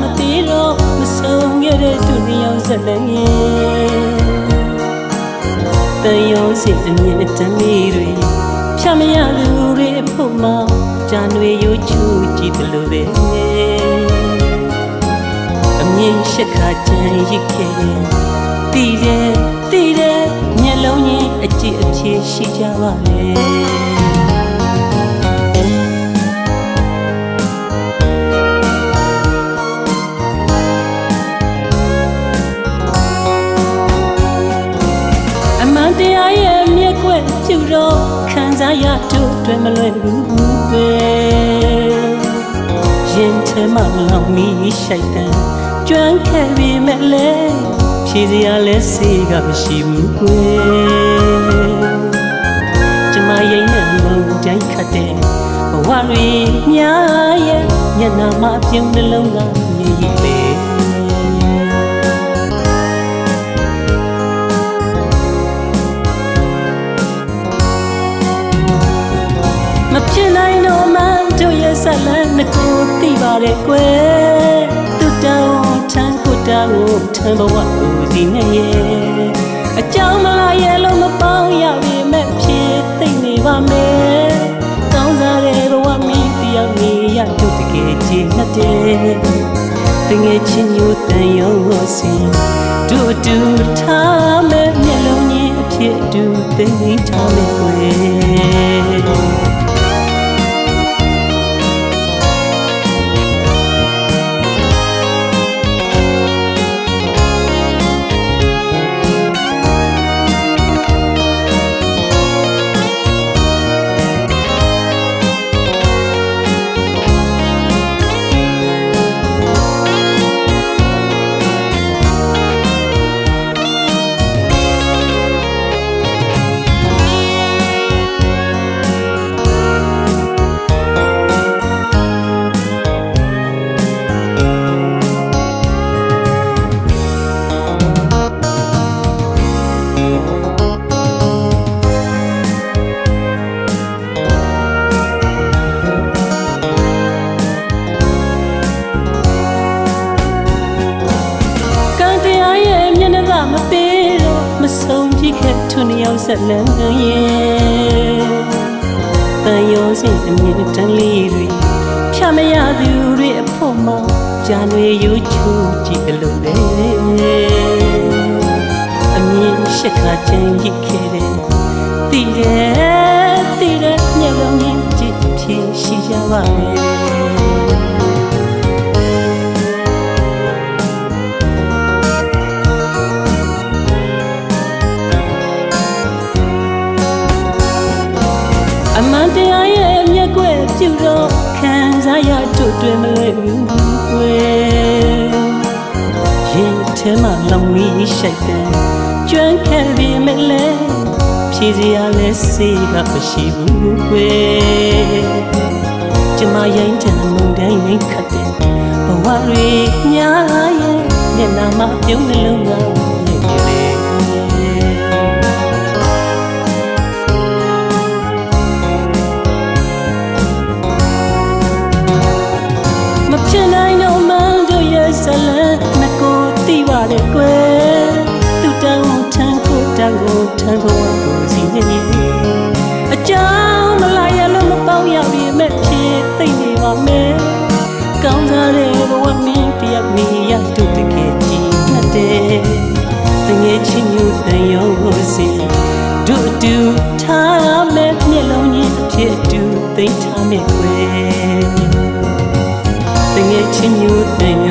မသေးတော့မဆုံးခဲ့တဲ့သူနှစ်ယောက်ဇက်လည်းငယ်တန်ရုံးစီအမြင့်တမ်းလေးတွေဖြတ်မရသူတွေအဖို့မောင်ဂျာနွေရိုးချူကြည့်တယ်လို့ပဲအမြင့်ရှက်ခါကြံရစ်ခဲ့တည်တယ်မျက်လုံးကြီးအကြည့်အဖြေရှိကြပါလေတရားရဲ့မြက်ွက်ကျူတော့ခံစားရတို့တွင်မလွယ်ဘူးပဲရင်ထဲမှာလောင်မီရှိုက်တန်ကျွမ်းခဲ့ပြီမဲ့လေဖြေစရာလဲစေကမရှိဘူးကွယ်ကျမရိမ့်နဲ့မုန်တိုင်းခတ်တဲ့ဘဝတွေများရဲ့ညနာမပြုံးနှလုံးသားမြည်ပဲမဖြစ်နိုင်တော့မှတို့ရဲ့ဆက်လန်းနှစ်ကိုသိပါတယ်ကွယ်သူတောင်းထမ်းကိုတောင်းထမ်းဘဝကိုဒီနဲ့ရဲ့အကြောင်းမလားရဲ့လို့မပေါင်းရပြီမဲ့ဖြစ်သိနေပါမယ်ကောင်းစားတဲ့ဘဝမီးတယောက်နေရတို့တကယ်ချစ်နှက်တယ်တငယ်ချင်းညိုတန်ရုံးစီတို့တူထားမဲ့မျက်လုံးကြီးအဖြစ်တူသိနေထားမယ်ကွယ်မပေးတော့မဆုံးဖြစ်ခဲ့သူနှစ်ယောက်ဆက်လန်းရဲ့တန်ရုံးစီအမြင့်တမ်းလေးတွေဖြတ်မရသူတွေအဖို့မောင်ဂျာနွေရိုးချူကြည့်တယ်လို့ပဲအမြင့်ရှက်ခါကြံရစ်ခဲ့တယ်တည်တယ်မျက်လုံးကြီးကြည့်ဖြေရှိကြပါမယ်အမှန်တရားရဲ့မျက်ွယ်ပြုတော့ခံစားရတို့တွင်မလွယ်ဘူးကွယ်ရင်ထဲမှာလောင်မီးရှိုက်တယ်ကျွမ်းခဲ့ပြီမဲ့လေဖြေစရာလဲစေကမရှိဘူးကွယ်ကျမရိမ့်တဲ့မုန်တိုင်းရိမ့်ခတ်တယ်ဘဝတွေများရဲ့မျက်နှာမှာပြုံးနှလုံးသားဖြစ်နိုင်တော့မှတို့ရဲ့ဇလန်းမကိုသိပါတယ်ကွယ်သူတောင်းထမ်းကိုတောင်းကိုထမ်းဘဝကိုစီနေအကြောင်းမလာရလို့မပေါရပြီမဲ့ဖြစ်သိနေပါမယ်ကောင်းစားတဲ့ဘဝမင်းတယောက်နေရတို့တကယ်ကြည်နှက်တယ်တငယ်ချင်းညူတန်ရုံးစီတို့တူထားမဲ့မျက်လုံးကြီးအဖြစ်တူသိထားမယ်ကွယ်တငယ်ချင်းညူတန်ရု